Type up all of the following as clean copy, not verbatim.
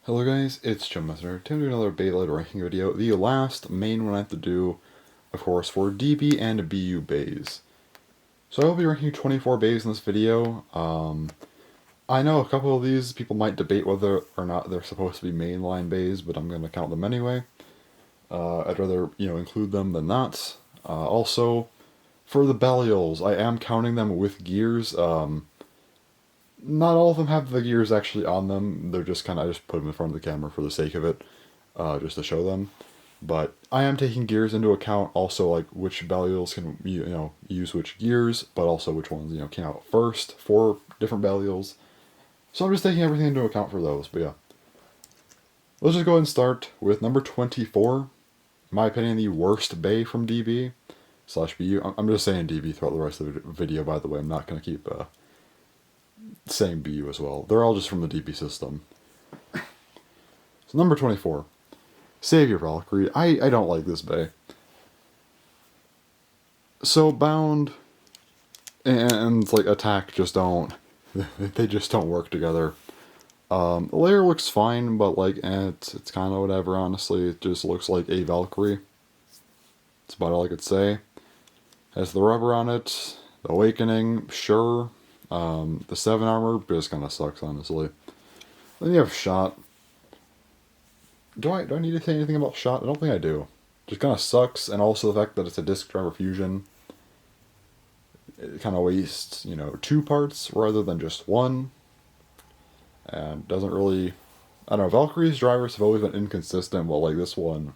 Hello guys, it's Jim Messenger. Time to do another Beyblade ranking video. The last main one I have to do, of course, for DB and BU bays. So I will be ranking 24 bays in this video. I know a couple of these people might debate whether or not they're supposed to be mainline bays, but I'm going to count them anyway. I'd rather, include them than not. Also, for the Belials, I am counting them with gears. Not all of them have the gears actually on them. They're just I just put them in front of the camera for the sake of it, just to show them. But I am taking gears into account, also like which Belials can use which gears, but also which ones came out first for different Belials. So I'm just taking everything into account for those. But yeah, let's just go ahead and start with number 24. In my opinion, the worst bay from DB / BU. I'm just saying DB throughout the rest of the video. By the way, I'm not gonna keep saying BU as well. They're all just from the DB system. So number 24. Savior Valkyrie. I don't like this bay. So Bound and like Attack just don't... they just don't work together. The layer looks fine, but like it's kind of whatever, honestly. It just looks like a Valkyrie. That's about all I could say. Has the rubber on it. The Awakening, sure. The 7 armor just kind of sucks, honestly. Then you have Shot. Do I need to say anything about Shot? I don't think I do. Just kind of sucks, and also the fact that it's a disc driver fusion. It kind of wastes, 2 parts rather than just 1. And doesn't really... I don't know, Valkyrie's drivers have always been inconsistent, but like this one...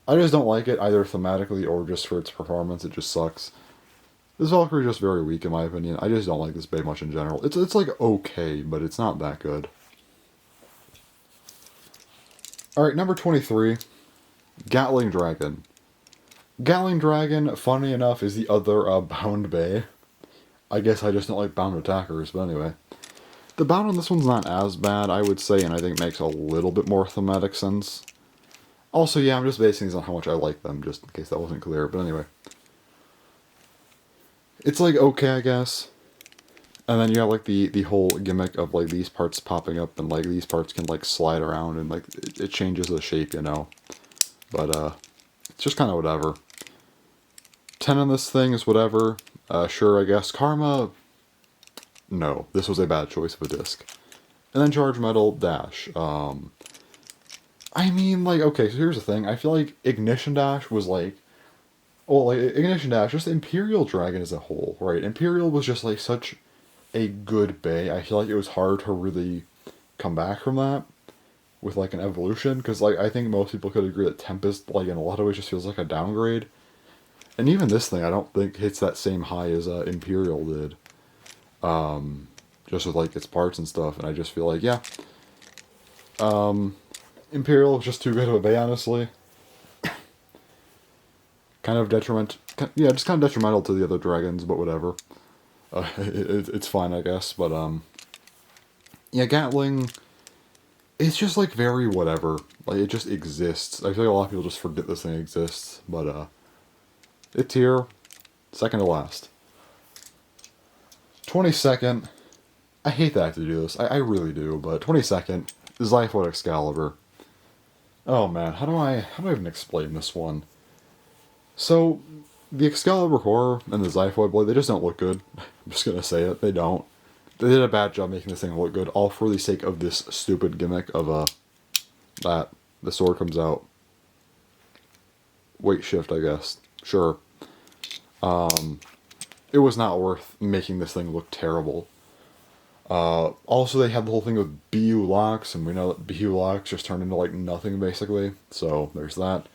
I just don't like it, either thematically or just for its performance. It just sucks. This Valkyrie is just very weak in my opinion. I just don't like this bay much in general. It's like okay, but it's not that good. Alright, number 23. Gatling Dragon. Gatling Dragon, funny enough, is the other bound bay. I guess I just don't like bound attackers, but anyway. The bound on this one's not as bad, I would say, and I think makes a little bit more thematic sense. Also, yeah, I'm just basing these on how much I like them, just in case that wasn't clear, but anyway. It's like okay, I guess. And then you have like the whole gimmick of like these parts popping up and like these parts can like slide around and like it changes the shape, But it's just kind of whatever. 10 on this thing is whatever. Sure, I guess. Karma, no. This was a bad choice of a disc. And then Charge Metal, Dash. I mean, like, okay, so here's the thing. I feel like Ignition Dash was like... Well, like, Ignition Dash, just Imperial Dragon as a whole, right? Imperial was just, like, such a good bay. I feel like it was hard to really come back from that with, like, an evolution. Because, like, I think most people could agree that Tempest, like, in a lot of ways just feels like a downgrade. And even this thing, I don't think hits that same high as Imperial did. Just with, like, its parts and stuff. And I just feel like, yeah. Imperial was just too good of a bay, honestly. Kind of detrimental, yeah, just kind of detrimental to the other dragons, but whatever. It's fine, I guess, but, yeah, Gatling, it's just, like, very whatever. Like, it just exists. I feel like a lot of people just forget this thing exists, but, it's here. Second to last. 22nd, I hate that I have to do this. I really do, but 22nd, Zyphoid Excalibur. Oh, man, how do I even explain this one? So, the Excalibur Core and the Zyphoid Blade, they just don't look good. I'm just gonna say it, they don't. They did a bad job making this thing look good, all for the sake of this stupid gimmick of, that the sword comes out. Weight shift, I guess. Sure. It was not worth making this thing look terrible. Also, they had the whole thing with BU locks, and we know that BU locks just turned into, like, nothing, basically. So, there's that.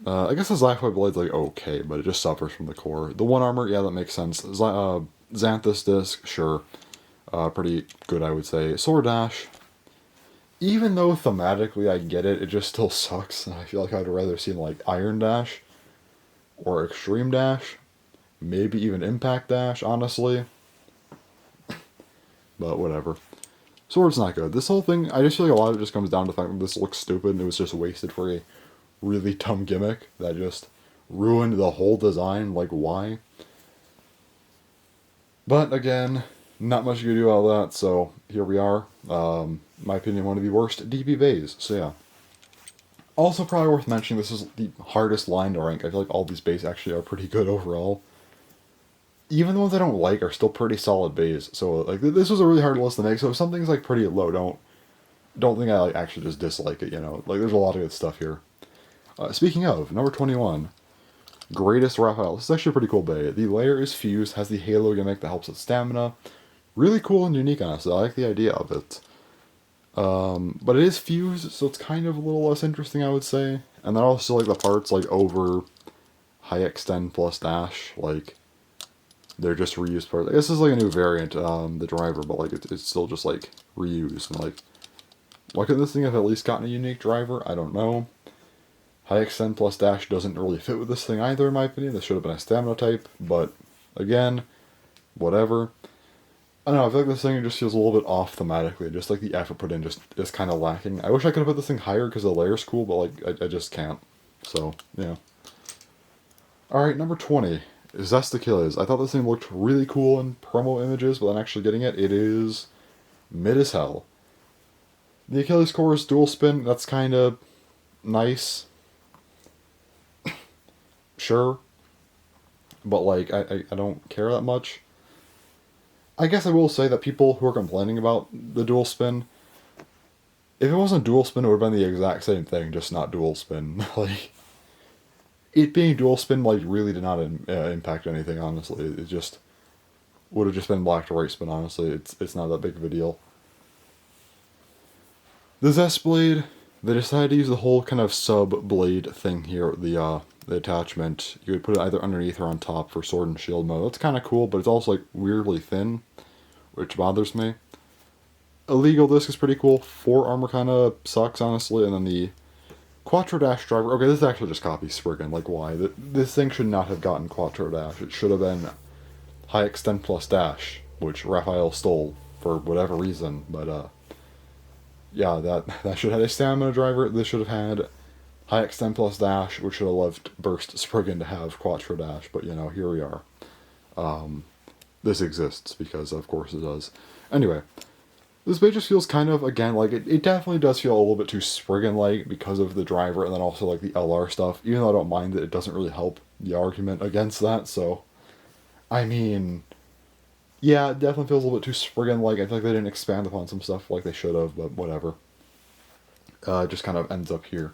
I guess the Zyphoid Blade's like okay, but it just suffers from the core. The 1 armor, yeah, that makes sense. Xanthus disc, sure. Pretty good, I would say. Sword Dash, even though thematically I get it, it just still sucks. I feel like I'd rather see like Iron Dash or Extreme Dash. Maybe even Impact Dash, honestly. But whatever. Sword's not good. This whole thing, I just feel like a lot of it just comes down to the fact that this looks stupid and it was just wasted for a really dumb gimmick that just ruined the whole design. Like, why? But again, not much you can do about that, so here we are. In my opinion, one of the worst DB bays, so yeah. Also, probably worth mentioning, this is the hardest line to rank. I feel like all these bays actually are pretty good overall. Even the ones I don't like are still pretty solid bays. So, like, this was a really hard list to make, so if something's, like, pretty low, don't think I, like, actually just dislike it, you know? Like, there's a lot of good stuff here. Speaking of, number 21, Greatest Raphael. This is actually a pretty cool bay. The layer is fused, has the halo gimmick that helps with stamina. Really cool and unique, honestly. I like the idea of it. But it is fused, so it's kind of a little less interesting, I would say. And then also, like, the parts, like, over high extend plus dash, like, they're just reused parts. This is, like, a new variant, the driver, but, like, it's still just, like, reused. And, like, why could this thing have at least gotten a unique driver? I don't know. High extend plus dash doesn't really fit with this thing either, in my opinion. This should have been a stamina type, but, again, whatever. I don't know, I feel like this thing just feels a little bit off thematically. Just like the effort put in just is kind of lacking. I wish I could have put this thing higher because the layer's cool, but like I just can't. So, yeah. Alright, number 20 is Zest Achilles. I thought this thing looked really cool in promo images, but then actually getting it, it is mid as hell. The Achilles core is dual spin. That's kind of nice. Sure. But like, I don't care that much. I guess I will say that people who are complaining about the dual spin, if it wasn't dual spin, it would have been the exact same thing, just not dual spin. Like, it being dual spin, like, really did not impact anything, honestly. It just would have just been black to white spin, honestly. It's not that big of a deal. The Zest Blade, they decided to use the whole kind of sub-blade thing here, the attachment. You would put it either underneath or on top for sword and shield mode. That's kind of cool, but it's also, like, weirdly thin, which bothers me. Illegal disc is pretty cool. 4 armor kind of sucks, honestly, and then the Quattro Dash driver. Okay, this is actually just copy Spriggan. Like, why? This thing should not have gotten Quattro Dash. It should have been High Extend plus Dash, which Raphael stole for whatever reason, but, yeah, that should have had a stamina driver. This should have had High Extend plus Dash, which should have left Burst Spriggan to have Quattro Dash, but, you know, here we are. This exists, because of course it does. Anyway, this bay just feels kind of, again, like, it definitely does feel a little bit too Spriggan-like because of the driver, and then also, like, the LR stuff. Even though I don't mind it, it doesn't really help the argument against that, so... I mean... Yeah, it definitely feels a little bit too Spriggan-like. I feel like they didn't expand upon some stuff like they should have, but whatever. It just kind of ends up here.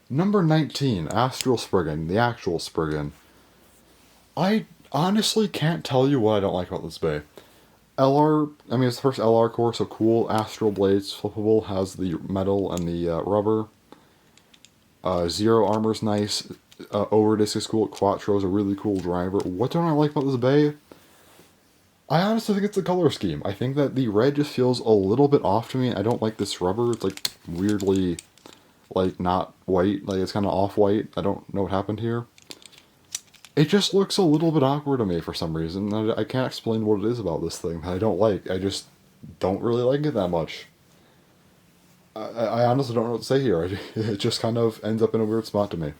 Number 19, Astral Spriggan, the actual Spriggan. I honestly can't tell you what I don't like about this bay. LR, I mean, it's the first LR core, so cool. Astral Blades, flippable, has the metal and the rubber. Zero armor's nice. Overdisc is cool. Quattro's a really cool driver. What don't I like about this bay? I honestly think it's the color scheme. I think that the red just feels a little bit off to me. I don't like this rubber. It's like weirdly, like, not white. Like, it's kind of off-white. I don't know what happened here. It just looks a little bit awkward to me for some reason. I can't explain what it is about this thing that I don't like. I just don't really like it that much. I honestly don't know what to say here. It just kind of ends up in a weird spot to me.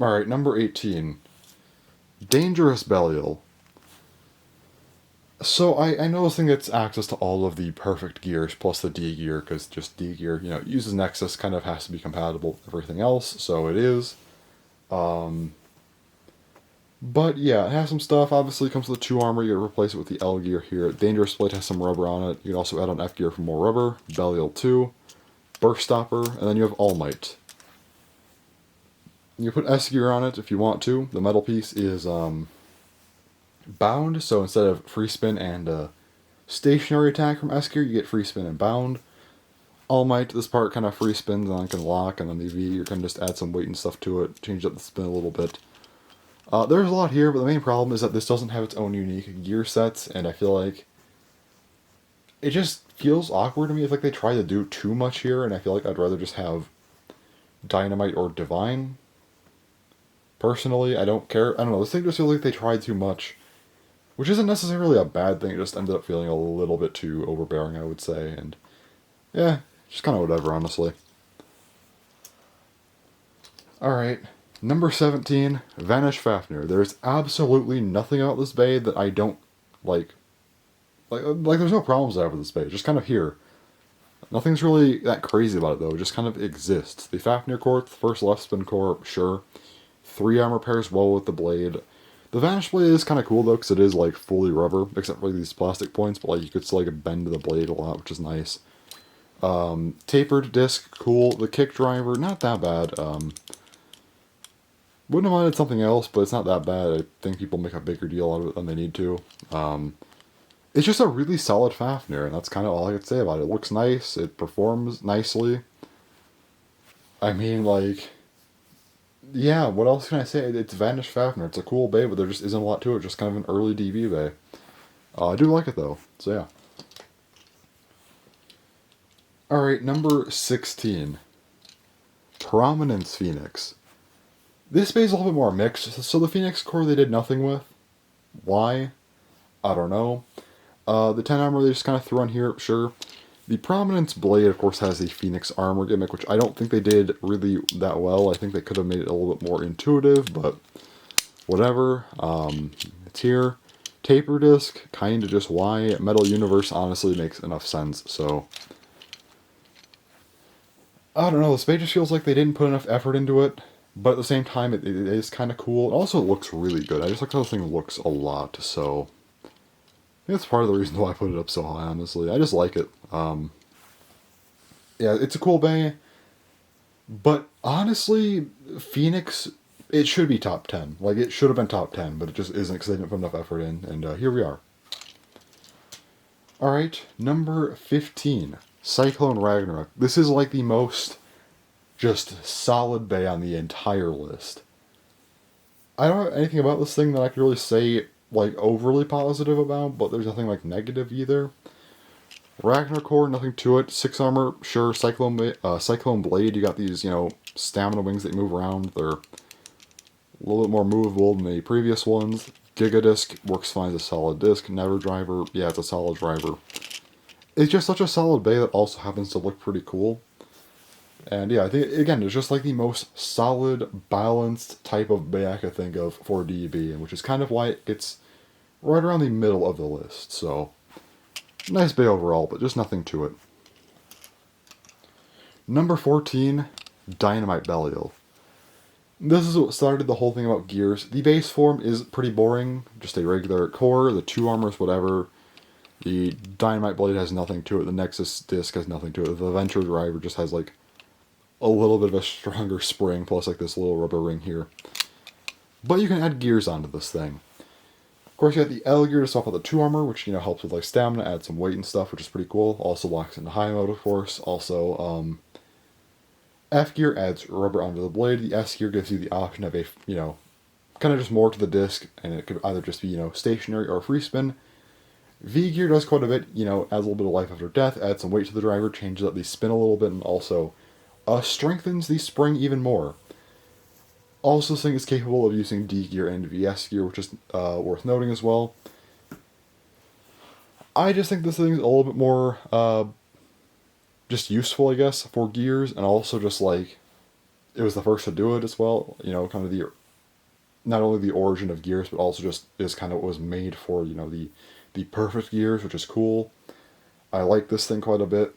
Alright, number 18. Dangerous Belial. So, I know this thing gets access to all of the perfect gears, plus the D gear, because just D gear, you know, uses Nexus, kind of has to be compatible with everything else, so it is. But yeah, it has some stuff. Obviously, it comes with the 2 armor. You gotta replace it with the L gear here. Dangerous Blade has some rubber on it. You can also add on F gear for more rubber. Belial 2. Burst Stopper, and then you have All Might. You put S gear on it if you want to. The metal piece is bound, so instead of free spin and stationary attack from S gear, you get free spin and bound. All Might, this part kind of free spins and then can lock, and then the V, you can just add some weight and stuff to it, change up the spin a little bit. There's a lot here, but the main problem is that this doesn't have its own unique gear sets, and I feel like it just feels awkward to me. I feel like they try to do too much here, and I feel like I'd rather just have Dynamite or Divine. Personally, I don't care. I don't know, this thing just feels like they tried too much. Which isn't necessarily a bad thing, it just ended up feeling a little bit too overbearing, I would say, and... yeah, just kind of whatever, honestly. Alright, Number 17, Vanish Fafnir. There's absolutely nothing about this bay that I don't like. Like there's no problems I have with this bay. Just kind of here. Nothing's really that crazy about it though. It just kind of exists. The Fafnir core, the first left spin core, sure. 3 armor pairs well with the blade. The Vanish blade is kind of cool though, because it is like fully rubber, except for these plastic points. But like you could still like bend the blade a lot, which is nice. Tapered disc, cool. The kick driver, not that bad. Wouldn't have minded something else, but it's not that bad. I think people make a bigger deal out of it than they need to. It's just a really solid Fafnir, and that's kind of all I could say about it. It looks nice, it performs nicely. I mean, like, yeah, what else can I say? It's Vanish Fafnir. It's a cool bay, but there just isn't a lot to it. Just kind of an early DB bay. I do like it, though, so yeah. Alright, number 16. Prominence Phoenix. This bay is a little bit more mixed. So the Phoenix core they did nothing with. Why? I don't know. The 10 armor they just kind of threw on here, sure. The Prominence blade, of course, has the Phoenix armor gimmick, which I don't think they did really that well. I think they could have made it a little bit more intuitive, but whatever. It's here. Taper disc, kind of just why. Metal Universe honestly makes enough sense, so I don't know, this bay just feels like they didn't put enough effort into it, but at the same time, it is kind of cool. And also, it looks really good. I just like how the thing looks a lot, so I think that's part of the reason why I put it up so high, honestly. I just like it. Yeah, it's a cool bay, but honestly, Phoenix, it should be top 10. Like, it should have been top 10, but it just isn't because they didn't put enough effort in, and here we are. Alright, number 15. Cyclone Ragnarok. This is like the most just solid bay on the entire list. I don't know anything about this thing that I could really say like overly positive about, but there's nothing like negative either. Ragnar core, nothing to it. 6 armor, sure. Cyclone blade. You got these, stamina wings that move around. They're a little bit more movable than the previous ones. Giga disc works fine as a solid disc. Never driver, yeah, it's a solid driver. It's just such a solid bay that also happens to look pretty cool. And yeah, I think, again, it's just like the most solid, balanced type of bay I could think of for DB, and which is kind of why it gets right around the middle of the list. So, nice bay overall, but just nothing to it. Number 14, Dynamite Belial. This is what started the whole thing about gears. The base form is pretty boring, just a regular core, the 2 armors, whatever. The Dynamite Blade has nothing to it, the Nexus disc has nothing to it, the Venture driver just has like a little bit of a stronger spring, plus like this little rubber ring here. But you can add gears onto this thing. Of course, you got the L gear to swap out the 2 armor, which helps with like stamina, add some weight and stuff, which is pretty cool. Also locks into high mode, of course. Also, F gear adds rubber onto the blade. The S gear gives you the option of a kind of just more to the disc, and it could either just be stationary or free spin. V gear does quite a bit. Adds a little bit of life after death, adds some weight to the driver, changes up the spin a little bit, and also strengthens the spring even more. Also, this thing is capable of using D gear and VS gear, which is worth noting as well. I just think this thing is a little bit more just useful, I guess, for gears, and also just like it was the first to do it as well. Kind of the not only the origin of gears, but also just is kind of what was made for the perfect gears, which is cool. I like this thing quite a bit.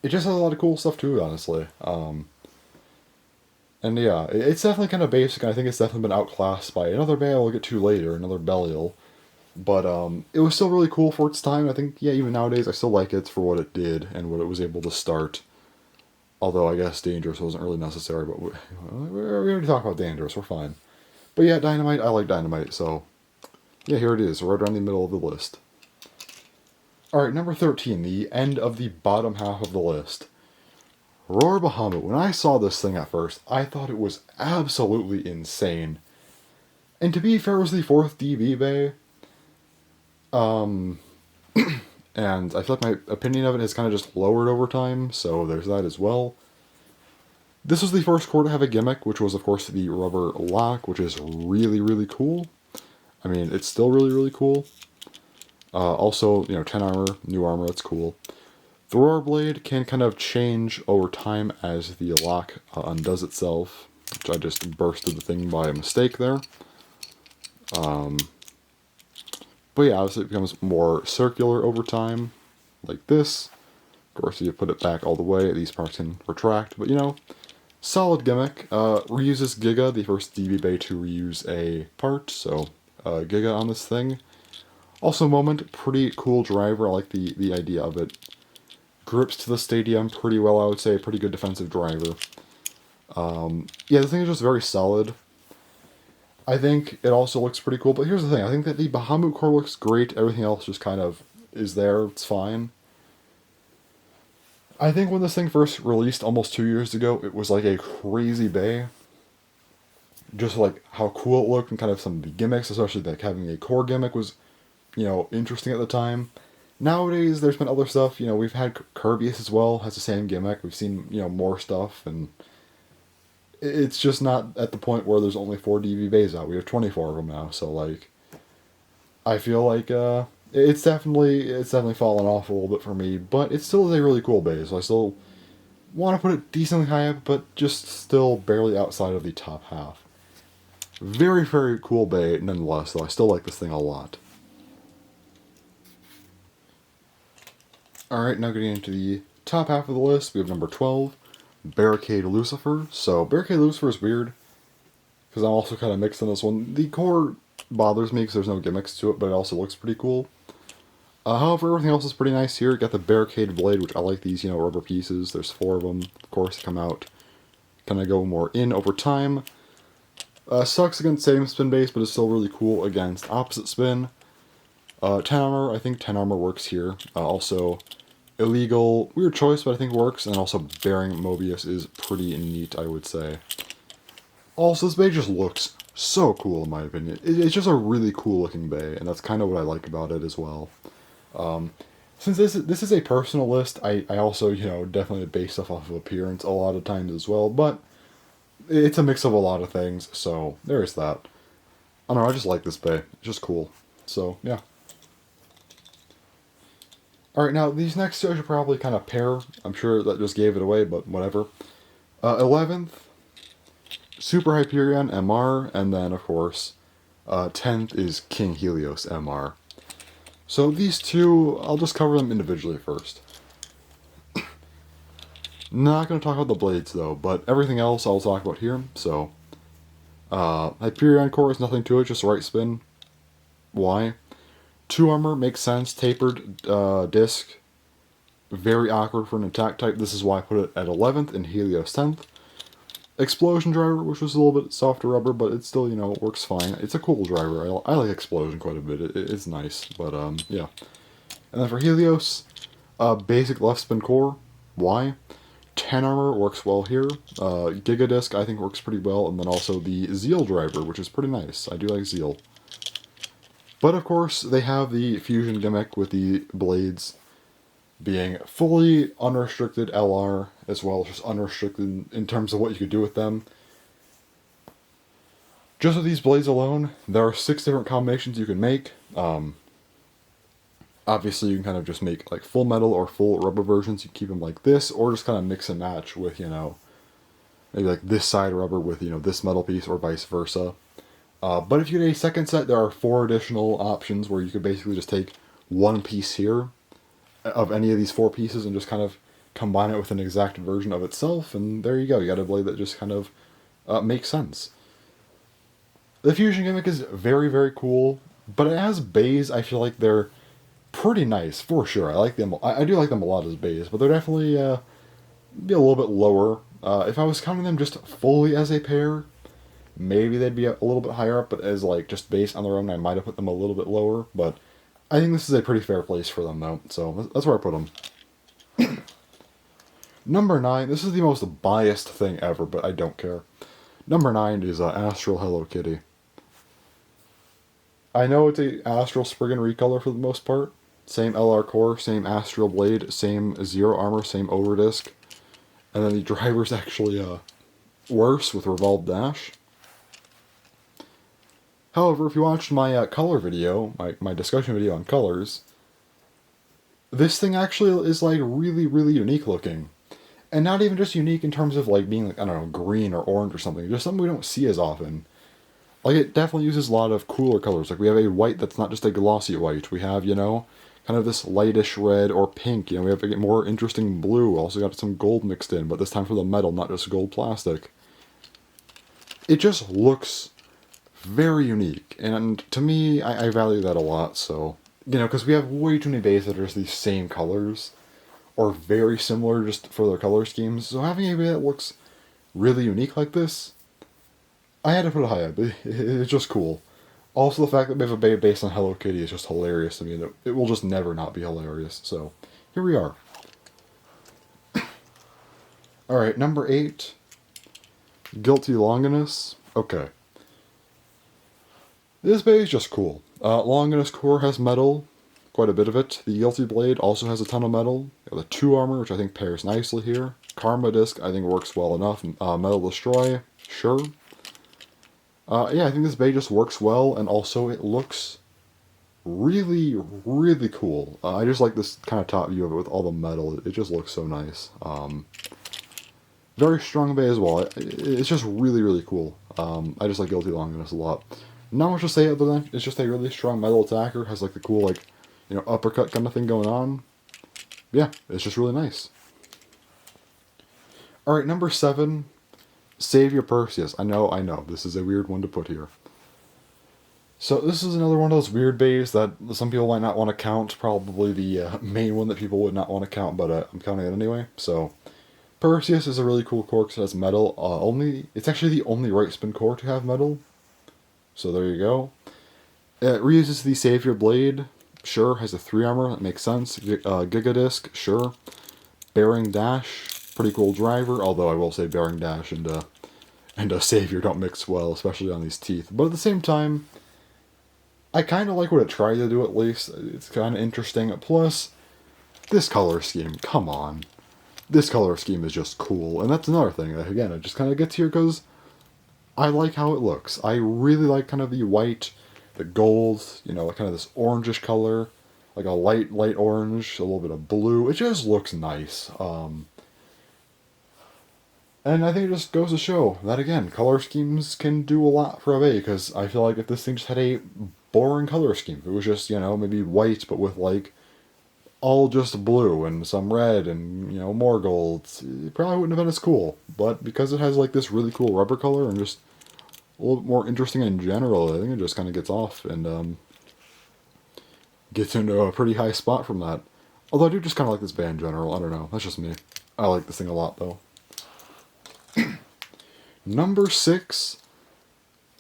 It just has a lot of cool stuff too, honestly. And yeah, it's definitely kind of basic, and I think it's definitely been outclassed by another bay I'll get to later, another Belial. But it was still really cool for its time. I think, yeah, even nowadays I still like it for what it did and what it was able to start. Although I guess Dangerous wasn't really necessary, but we already talked about Dangerous, we're fine. But yeah, Dynamite, I like Dynamite, so yeah, here it is, right around the middle of the list. Alright, number 13, the end of the bottom half of the list. Roar Bahamut. When I saw this thing at first, I thought it was absolutely insane. And to be fair, it was the 4th DB bay. And I feel like my opinion of it has kind of just lowered over time, so there's that as well. This was the first core to have a gimmick, which was, of course, the rubber lock, which is really, really cool. I mean, it's still really, really cool. Also, 10 armor, new armor, that's cool. The Roar Blade can kind of change over time as the lock undoes itself. which I just bursted the thing by mistake there. But yeah, obviously it becomes more circular over time, like this. Of course, if you put it back all the way, these parts can retract, but you know, solid gimmick. Reuses Giga, the first DB Bay to reuse a part, so Giga on this thing. Also Moment, pretty cool driver, I like the idea of it. Grips to the stadium pretty well, I would say, pretty good defensive driver. Yeah, the thing is just very solid. I think it also looks pretty cool, but here's the thing, I think that the Bahamut core looks great, everything else just kind of is there, it's fine. I think when this thing first released almost 2 years ago, it was like a crazy bay. Just like how cool it looked and kind of some of the gimmicks, especially like having a core gimmick was, you know, interesting at the time. Nowadays, there's been other stuff, you know, we've had Kirby's as well, has the same gimmick, we've seen, you know, more stuff, and it's just not at the point where there's only 4 DV bays out, we have 24 of them now, so like, I feel like, it's definitely fallen off a little bit for me, but it still is a really cool bay, so I still want to put it decently high up, but just still barely outside of the top half. Very, very cool bay nonetheless, though I still like this thing a lot. Alright, now getting into the top half of the list, we have number 12, Barricade Lucifer. So, Barricade Lucifer is weird, because I'm also kind of mixed on this one. The core bothers me because there's no gimmicks to it, but it also looks pretty cool. However, everything else is pretty nice here. Got the Barricade Blade, which I like these, you know, rubber pieces. There's 4 of them. Of course, they come out, kind of go more in over time. Sucks against same spin base, but it's still really cool against opposite spin. 10 armor, I think 10 armor works here. Also, illegal, weird choice, but I think works. And also, Bearing Mobius is pretty neat, I would say. Also, this bay just looks so cool, in my opinion. It's just a really cool looking bay, and that's kind of what I like about it as well. Since this is a personal list, I also, you know, definitely base stuff off of appearance a lot of times as well, but it's a mix of a lot of things, so there's that. I don't know, I just like this bay. It's just cool. So, yeah. Alright, now, these next two I should probably kind of pair. I'm sure that just gave it away, but whatever. 11th, Super Hyperion MR, and then, of course, 10th is King Helios MR. So these two, I'll just cover them individually first. Not going to talk about the blades, though, but everything else I'll talk about here. So, Hyperion core is nothing to it, just right spin. Why? 2 armor makes sense, tapered disc. Very awkward for an attack type. This is why I put it at 11th and Helios 10th. Explosion driver, which was a little bit softer rubber, but it still, you know, works fine. It's a cool driver. I like Explosion quite a bit. It's nice, but yeah. And then for Helios, basic left spin core. Why? 10 armor works well here. Giga Disc I think works pretty well, and then also the Zeal driver, which is pretty nice. I do like Zeal. But of course, they have the fusion gimmick with the blades being fully unrestricted LR, as well as just unrestricted in terms of what you could do with them. Just with these blades alone, there are 6 different combinations you can make. Obviously, you can kind of just make like full metal or full rubber versions. You keep them like this, or just kind of mix and match with, you know, maybe like this side rubber with, you know, this metal piece, or vice versa. But if you get a second set, there are 4 additional options where you could basically just take one piece here of any of these 4 pieces and just kind of combine it with an exact version of itself, and there you go. You got a blade that just kind of makes sense. The fusion gimmick is very, very cool, but as bays, I feel like they're pretty nice, for sure. I like them. I do like them a lot as bays, but they're definitely be a little bit lower. If I was counting them just fully as a pair, maybe they'd be a little bit higher up, but as like just based on their own, I might have put them a little bit lower, but I think this is a pretty fair place for them, though, so that's where I put them. Number 9, this is the most biased thing ever, but I don't care. Number 9 is Astral Hello Kitty. I know it's a Astral Spriggan recolor for the most part. Same LR core, same Astral Blade, same Zero Armor, same Overdisc. And then the driver's actually worse with Revolve Dash. However, if you watched my color video, my discussion video on colors, this thing actually is like really, really unique looking. And not even just unique in terms of like being like, I don't know, green or orange or something. Just something we don't see as often. Like it definitely uses a lot of cooler colors. Like we have a white that's not just a glossy white. We have, you know, kind of this lightish red or pink. You know, we have a more interesting blue. Also got some gold mixed in, but this time for the metal, not just gold plastic. It just looks very unique. And to me, I value that a lot. So, you know, because we have way too many bays that are just these same colors or very similar just for their color schemes. So having a bay that looks really unique like this, I had to put it high up. It's just cool. Also, the fact that we have a bay based on Hello Kitty is just hilarious to me. That it will just never not be hilarious. So, here we are. Alright, number 8. Guilty Longinus. Okay. This bay is just cool. Longinus core has metal, quite a bit of it. The Guilty Blade also has a ton of metal. The 2 armor, which I think pairs nicely here. Karma Disc, I think works well enough. Metal Destroy, sure. Yeah, I think this bay just works well, and also it looks really, really cool. I just like this kind of top view of it with all the metal. It just looks so nice. Very strong bay as well. It's just really, really cool. I just like Guilty Longinus a lot. Not much to say other than it's just a really strong metal attacker. Has like the cool, like, you know, uppercut kind of thing going on. Yeah, it's just really nice. Alright, number 7. Savior Perseus. I know, this is a weird one to put here. So this is another one of those weird bays that some people might not want to count. Probably the main one that people would not want to count, but I'm counting it anyway. So Perseus is a really cool core because it has metal. It's actually the only right spin core to have metal. So there you go. It reuses the Savior Blade. Sure, has a 3 armor. That makes sense. Giga Disc. Sure. Bearing Dash. Pretty cool driver, although I will say Bearing Dash and Savior don't mix well, especially on these teeth. But at the same time, I kind of like what it tried to do at least. It's kind of interesting. Plus, this color scheme, come on. This color scheme is just cool. And that's another thing. Again, it just kind of gets here because I like how it looks. I really like kind of the white, the gold, you know, kind of this orangish color. Like a light orange, a little bit of blue. It just looks nice. And I think it just goes to show that, again, color schemes can do a lot for a bay, because I feel like if this thing just had a boring color scheme, if it was just, you know, maybe white, but with, like, all just blue and some red and, you know, more gold, it probably wouldn't have been as cool. But because it has, like, this really cool rubber color and just a little bit more interesting in general, I think it just kind of gets off and gets into a pretty high spot from that. Although I do just kind of like this bay in general. I don't know. That's just me. I like this thing a lot, though. Number 6,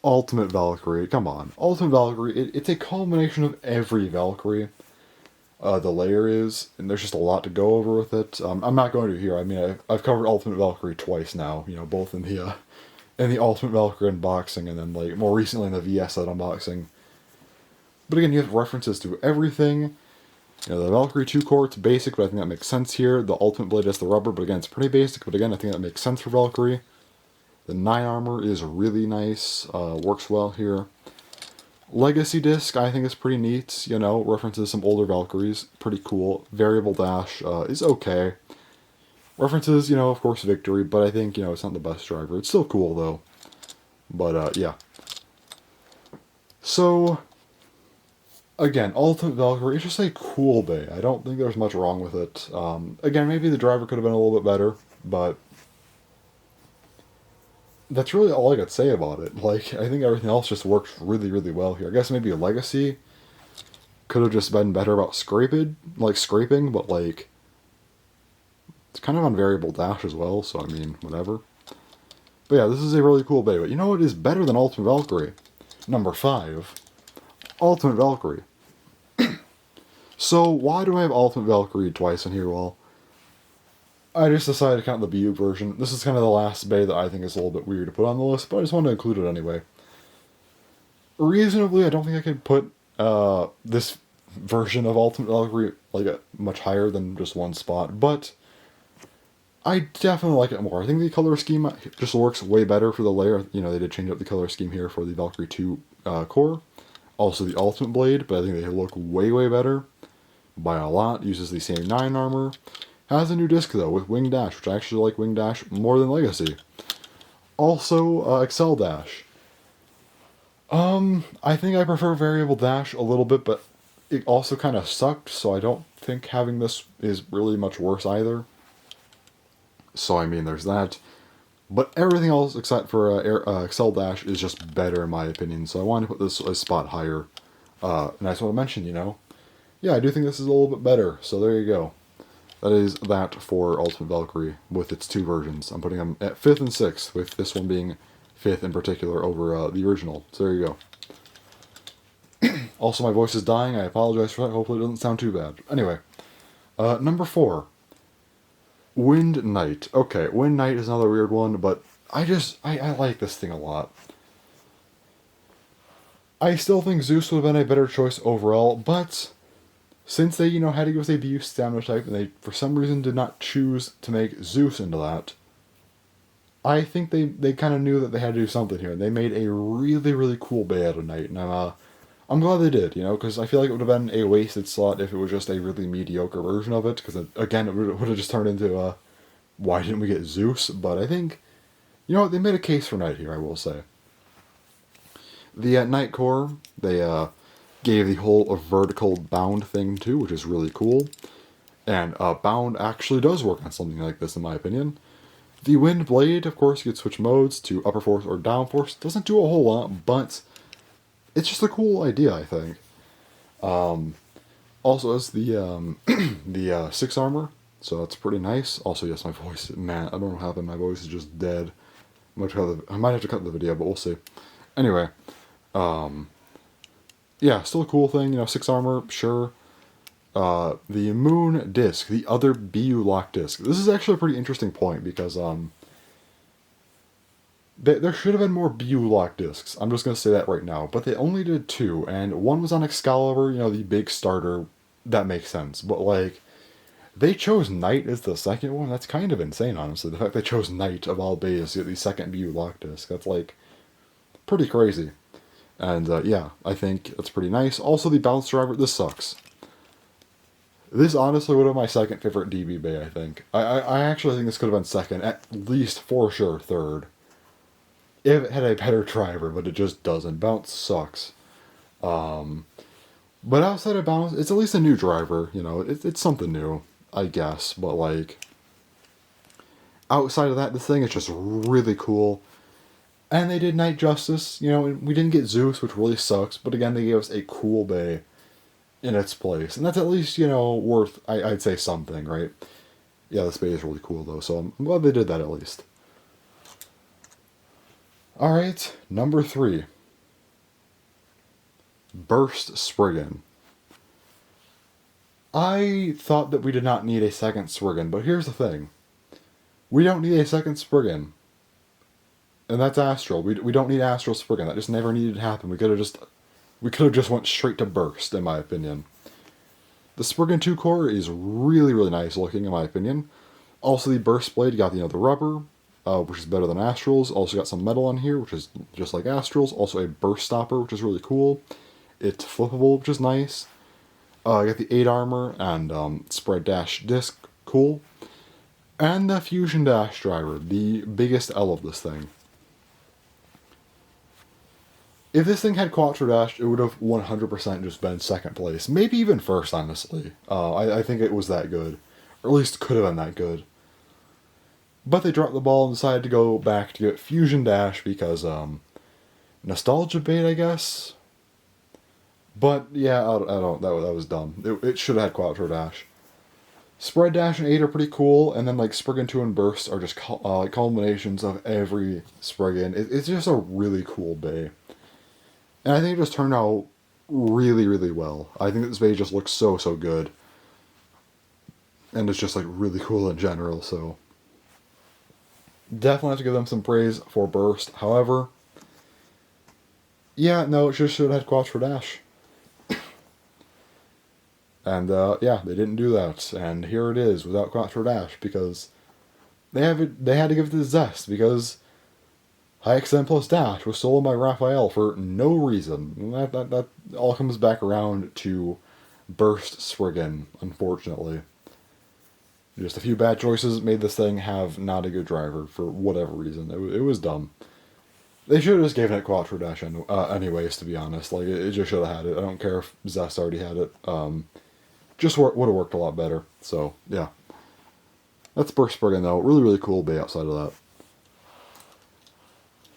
Ultimate Valkyrie. Come on. Ultimate Valkyrie, it's a culmination of every Valkyrie. The layer is, and there's just a lot to go over with it. I'm not going to here. I mean, I've covered Ultimate Valkyrie twice now, you know, both in the Ultimate Valkyrie unboxing and then, like, more recently in the VS set unboxing. But again, you have references to everything. You know, the Valkyrie 2 core, it's basic, but I think that makes sense here. The Ultimate Blade has the rubber, but again, it's pretty basic, but again, I think that makes sense for Valkyrie. The 9 armor is really nice, works well here. Legacy Disc, I think is pretty neat, you know, references some older Valkyries, pretty cool. Variable Dash is okay. References, you know, of course, Victory, but I think, you know, it's not the best driver. It's still cool, though. But, yeah. So, again, Ultimate Valkyrie, it's just a cool bay. I don't think there's much wrong with it. Again, maybe the driver could have been a little bit better, but that's really all I could say about it. Like, I think everything else just works really, really well here. I guess maybe a Legacy could have just been better about scraping, but, like, it's kind of on Variable Dash as well, so, I mean, whatever. But yeah, this is a really cool bay. But you know what is better than Ultimate Valkyrie? Number 5. Ultimate Valkyrie. So, why do I have Ultimate Valkyrie twice in here? Well, I just decided to count the BU version. This is kind of the last bay that I think is a little bit weird to put on the list, but I just wanted to include it anyway. Reasonably, I don't think I could put this version of Ultimate Valkyrie like much higher than just one spot, but I definitely like it more. I think the color scheme just works way better for the layer. You know, they did change up the color scheme here for the Valkyrie 2 core. Also the Ultimate Blade, but I think they look way, way better by a lot. Uses the same 9 armor. Has a new disc though, with Wing Dash, which I actually like Wing Dash more than Legacy. Also, Excel Dash. I think I prefer Variable Dash a little bit, but it also kind of sucked, so I don't think having this is really much worse either. So, I mean, there's that. But everything else except for Excel Dash is just better in my opinion, so I wanted to put this a spot higher. And I just want to mention, yeah, I do think this is a little bit better, so there you go. That is that for Ultimate Valkyrie with its two versions. I'm putting them at 5th and 6th, with this one being 5th in particular over the original. So there you go. Also, my voice is dying. I apologize for that. Hopefully it doesn't sound too bad. Anyway, number 4. Wind Knight. Okay, Wind Knight is another weird one, but I like this thing a lot. I still think Zeus would have been a better choice overall, but since they, had to give us a BU stamina type, and they, for some reason, did not choose to make Zeus into that, I think they kind of knew that they had to do something here, and they made a really, really cool Bay out of Knight, and I'm glad they did, because I feel like it would have been a wasted slot if it was just a really mediocre version of it, because, again, it would have just turned into, why didn't we get Zeus? But I think, they made a case for Knight here, I will say. The Knight Core, they, gave the whole vertical bound thing too, which is really cool. And bound actually does work on something like this, in my opinion. The Wind Blade, of course, you could switch modes to upper force or down force. Doesn't do a whole lot, but it's just a cool idea, I think. Also, as the the 6 armor, so that's pretty nice. Also, yes, my voice, man, I don't know what happened. My voice is just dead. I might have to cut the video, but we'll see. Anyway, yeah, still a cool thing, 6 armor, sure. The Moon Disc, the other BU lock disc. This is actually a pretty interesting point, because, there should have been more BU lock discs. I'm just going to say that right now. But they only did 2, and one was on Excalibur, the big starter. That makes sense. But, they chose Knight as the second one. That's kind of insane, honestly. The fact they chose Knight of all bays to get the second BU lock disc. That's, pretty crazy. And, yeah, I think that's pretty nice. Also, the bounce driver, this sucks. This honestly would have been my second favorite DB bay, I think. I actually think this could have been second, at least for sure third. If it had a better driver, but it just doesn't. Bounce sucks. But outside of bounce, it's at least a new driver, it's something new, I guess. But, outside of that, this thing is just really cool. And they did Knight justice, we didn't get Zeus, which really sucks, but again, they gave us a cool bay in its place. And that's at least, worth, I'd say, something, right? Yeah, this bay is really cool, though, so I'm glad they did that at least. Alright, number 3. Burst Spriggan. I thought that we did not need a second Spriggan, but here's the thing. We don't need a second Spriggan. And that's Astral. We don't need Astral Spriggan. That just never needed to happen. We could have just went straight to Burst, in my opinion. The Spriggan 2 core is really, really nice looking, in my opinion. Also, the Burst Blade got the rubber, which is better than Astral's. Also got some metal on here, which is just like Astral's. Also a Burst Stopper, which is really cool. It's flippable, which is nice. I got the 8 armor and Spread Dash disc, cool. And the Fusion Dash driver, the biggest L of this thing. If this thing had Quattro Dash, it would have 100% just been second place. Maybe even first, honestly. I think it was that good. Or at least could have been that good. But they dropped the ball and decided to go back to get Fusion Dash because, nostalgia bait, I guess? But, yeah, I don't, that was dumb. It should have had Quattro Dash. Spread Dash and 8 are pretty cool, and then, Spriggan 2 and Burst are just, culminations of every Spriggan. It's just a really cool bay. And I think it just turned out really, really well. I think this bay just looks so, so good. And it's just, really cool in general, so definitely have to give them some praise for Burst. However, yeah, no, it just should have had Quattro Dash. And, yeah, they didn't do that. And here it is, without Quattro Dash, because they had to give it the zest, because High Extend plus Dash was stolen by Raphael for no reason. And that all comes back around to Burst Spriggan, unfortunately. Just a few bad choices made this thing have not a good driver for whatever reason. It was dumb. They should have just given it Quattro Dash anyways, to be honest. Like, it just should have had it. I don't care if Zest already had it. Just would have worked a lot better. So, yeah. That's Burst Spriggan, though. Really, really cool bay outside of that.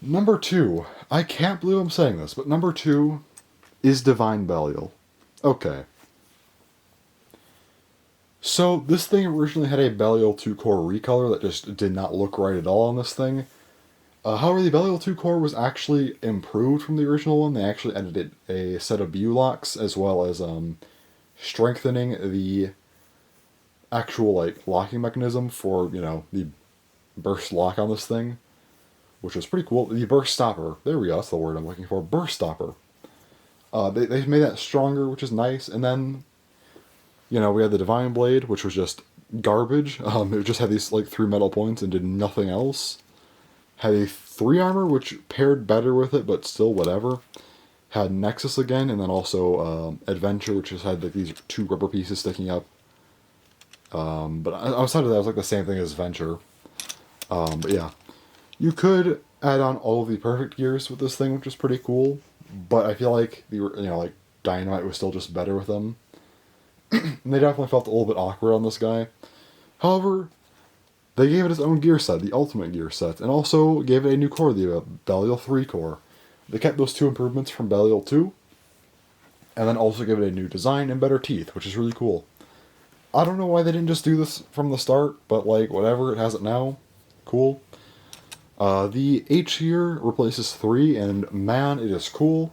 Number 2. I can't believe I'm saying this, but number 2 is Divine Belial. Okay. So, this thing originally had a Belial 2 core recolor that just did not look right at all on this thing. However, the Belial 2 core was actually improved from the original one. They actually added a set of BU locks, as well as strengthening the actual like locking mechanism for, you know, the burst lock on this thing, which was pretty cool. The burst stopper. There we go. That's the word I'm looking for. Burst stopper. They made that stronger, which is nice. And then, you know, we had the Divine Blade, which was just garbage. It just had these like 3 metal points and did nothing else. Had a 3 armor, which paired better with it, but still whatever. Had Nexus again, and then also Adventure, which just had like these 2 rubber pieces sticking up. But outside of that, it was like the same thing as Venture. But yeah, you could add on all of the perfect gears with this thing, which is pretty cool. But I feel like like Dynamite was still just better with them. And they definitely felt a little bit awkward on this guy. However, they gave it its own gear set, the Ultimate gear set, and also gave it a new core, the Belial 3 core. They kept those 2 improvements from Belial 2, and then also gave it a new design and better teeth, which is really cool. I don't know why they didn't just do this from the start, but like, whatever, it has it now. Cool. The H gear replaces 3, and man, it is cool.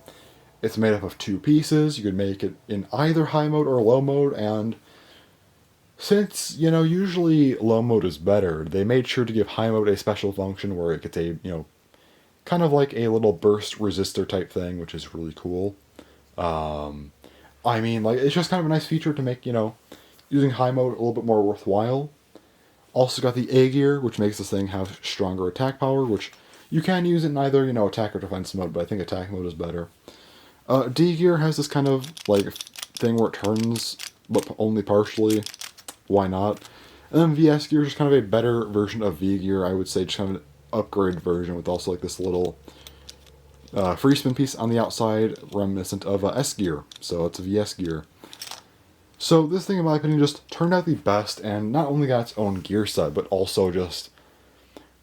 It's made up of 2 pieces. You could make it in either high mode or low mode, and since, you know, usually low mode is better, they made sure to give high mode a special function where it gets a, you know, kind of like a little burst resistor type thing, which is really cool. I mean, like, it's just kind of a nice feature to make, you know, using high mode a little bit more worthwhile. Also got the A gear, which makes this thing have stronger attack power, which you can use in either, you know, attack or defense mode, but I think attack mode is better. D gear has this kind of, like, thing where it turns, but only partially. Why not? And then VS gear is just kind of a better version of V gear, I would say, just kind of an upgraded version with also like this little free spin piece on the outside, reminiscent of S gear. So it's a VS gear. So this thing, in my opinion, just turned out the best, and not only got its own gear set, but also just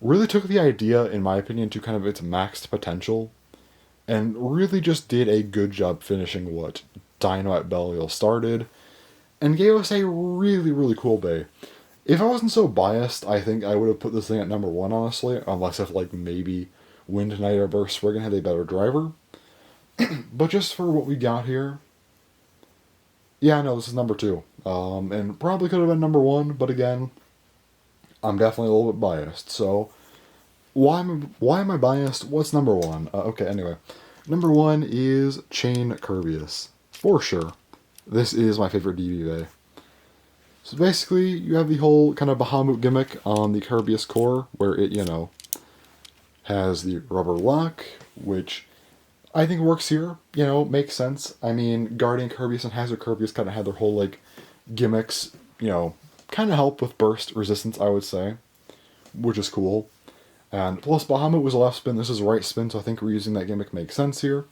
really took the idea, in my opinion, to kind of its maxed potential, and really just did a good job finishing what Dynamite Belial started, and gave us a really, really cool bay. If I wasn't so biased, I think I would have put this thing at number 1, honestly, unless if, like, maybe Wind Knight or Burst Spriggan had a better driver. But just for what we got here, yeah, no, this is number 2. And probably could have been number 1, but again, I'm definitely a little bit biased. So, why am I biased? What's number 1? Okay, anyway. Number 1 is Chain Kirbyus. For sure. This is my favorite DB bay. So basically, you have the whole kind of Bahamut gimmick on the Kirbyus core, where it, you know, has the rubber lock, which I think works here, you know, makes sense. I mean, Guardian Kirbyus and Hazard Kirbyus kind of had their whole, like, gimmicks, you know, kind of help with burst resistance, I would say, which is cool. And plus, Bahamut was a left spin, this is right spin, so I think reusing that gimmick makes sense here.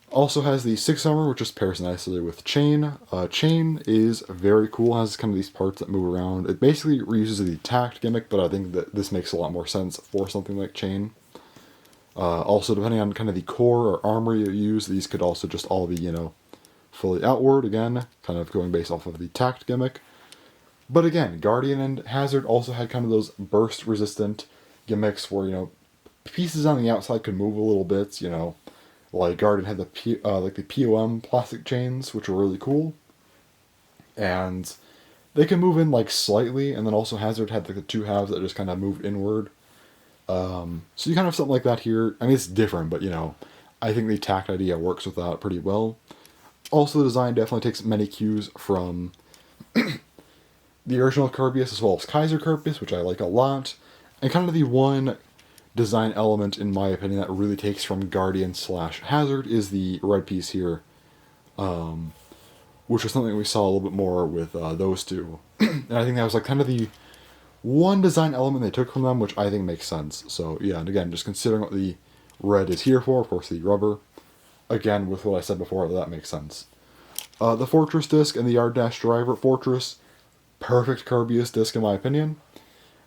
Also has the 6 armor, which just pairs nicely with Chain. Chain is very cool, has kind of these parts that move around. It basically reuses the tact gimmick, but I think that this makes a lot more sense for something like Chain. Also, depending on kind of the core or armor you use, these could also just all be, you know, fully outward, again, kind of going based off of the tact gimmick. But again, Guardian and Hazard also had kind of those burst-resistant gimmicks where, you know, pieces on the outside could move a little bit, you know. Like, Guardian had the POM plastic chains, which were really cool. And they can move in, like, slightly, and then also Hazard had, like, the 2 halves that just kind of moved inward. So you kind of have something like that here. I mean, it's different, but, you know, I think the tact idea works with that pretty well. Also, the design definitely takes many cues from the original Kirbyus as well as Kaiser Kirbyus, which I like a lot. And kind of the one design element, in my opinion, that really takes from Guardian / Hazard is the red piece here. which is something we saw a little bit more with those two. And I think that was like kind of the one design element they took from them, which I think makes sense. So yeah, and again, just considering what the red is here for, of course the rubber, again, with what I said before, that makes sense. The Fortress disc and the Yard Dash driver. Fortress, perfect Kirby's disc in my opinion.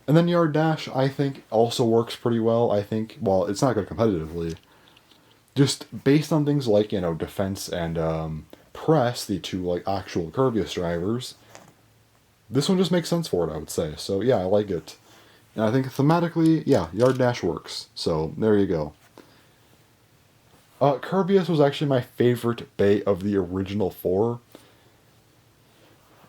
And then Yard Dash, I think, also works pretty well. I think, well, it's not good competitively. Just based on things like, you know, defense and press, the two, like, actual Kirby's drivers, this one just makes sense for it, I would say. So, yeah, I like it. And I think thematically, yeah, Yard Dash works. So, there you go. Kirby's was actually my favorite Bay of the original four.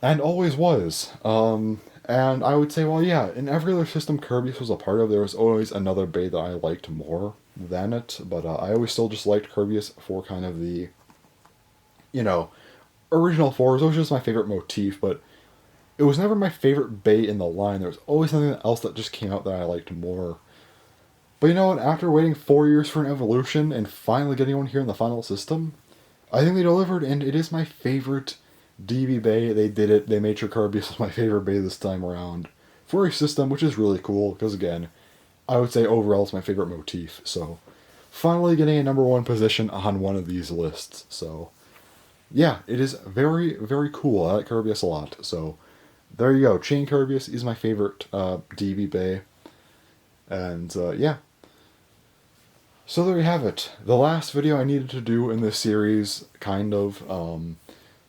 And always was. And I would say, well, yeah, in every other system Kirby's was a part of, there was always another Bay that I liked more than it. But I always still just liked Kirby's for kind of the, you know, original fours. It was just my favorite motif, but it was never my favorite Bay in the line. There was always something else that just came out that I liked more. But you know what? After waiting 4 years for an evolution and finally getting one here in the final system, I think they delivered, and it is my favorite DB Bay. They did it. They made sure Kirby's was my favorite Bay this time around for a system, which is really cool, because again, I would say overall it's my favorite motif. So, finally getting a #1 position on one of these lists. So, yeah, it is very, very cool. I like Kirby's a lot. So, there you go. Chain Kirby's is my favorite DB Bay. And, yeah. So there you have it. The last video I needed to do in this series, kind of.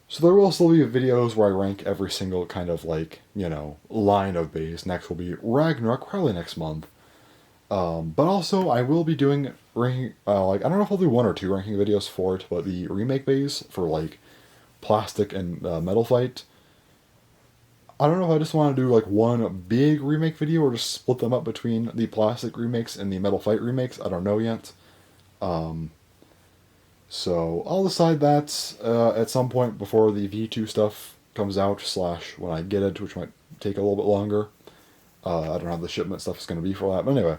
So there will still be videos where I rank every single kind of, like, you know, line of bays. Next will be Ragnarok, probably next month. But also, I will be doing ranking, like, I don't know if I'll do 1 or 2 ranking videos for it, but the remake bays for, like, Plastic and Metal Fight. I don't know if I just want to do, like, one big remake video or just split them up between the Plastic remakes and the Metal Fight remakes. I don't know yet. So I'll decide that at some point before the V2 stuff comes out, / when I get it, which might take a little bit longer. I don't know how the shipment stuff is going to be for that, but anyway.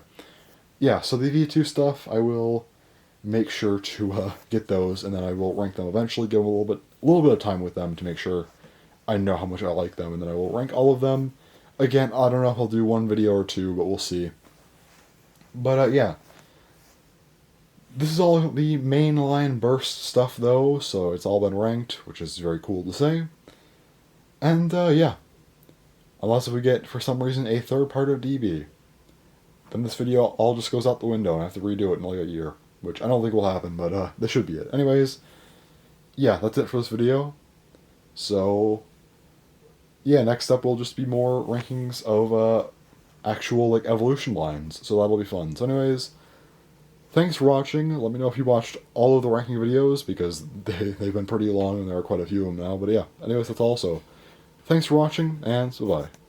Yeah, so the V2 stuff, I will make sure to get those, and then I will rank them eventually, give them a little bit of time with them to make sure I know how much I like them, and then I will rank all of them. Again, I don't know if I'll do 1 video or 2, but we'll see. But, yeah. This is all the mainline burst stuff, though, so it's all been ranked, which is very cool to say. And, yeah. Unless if we get, for some reason, a third part of DB, then this video all just goes out the window and I have to redo it in like a year. Which I don't think will happen, but, this should be it. Anyways, yeah, that's it for this video. So, yeah, next up will just be more rankings of, actual, like, evolution lines, so that'll be fun. So anyways, thanks for watching. Let me know if you watched all of the ranking videos, because they've been pretty long and there are quite a few of them now, but yeah, anyways, that's all. So, thanks for watching, and bye-bye.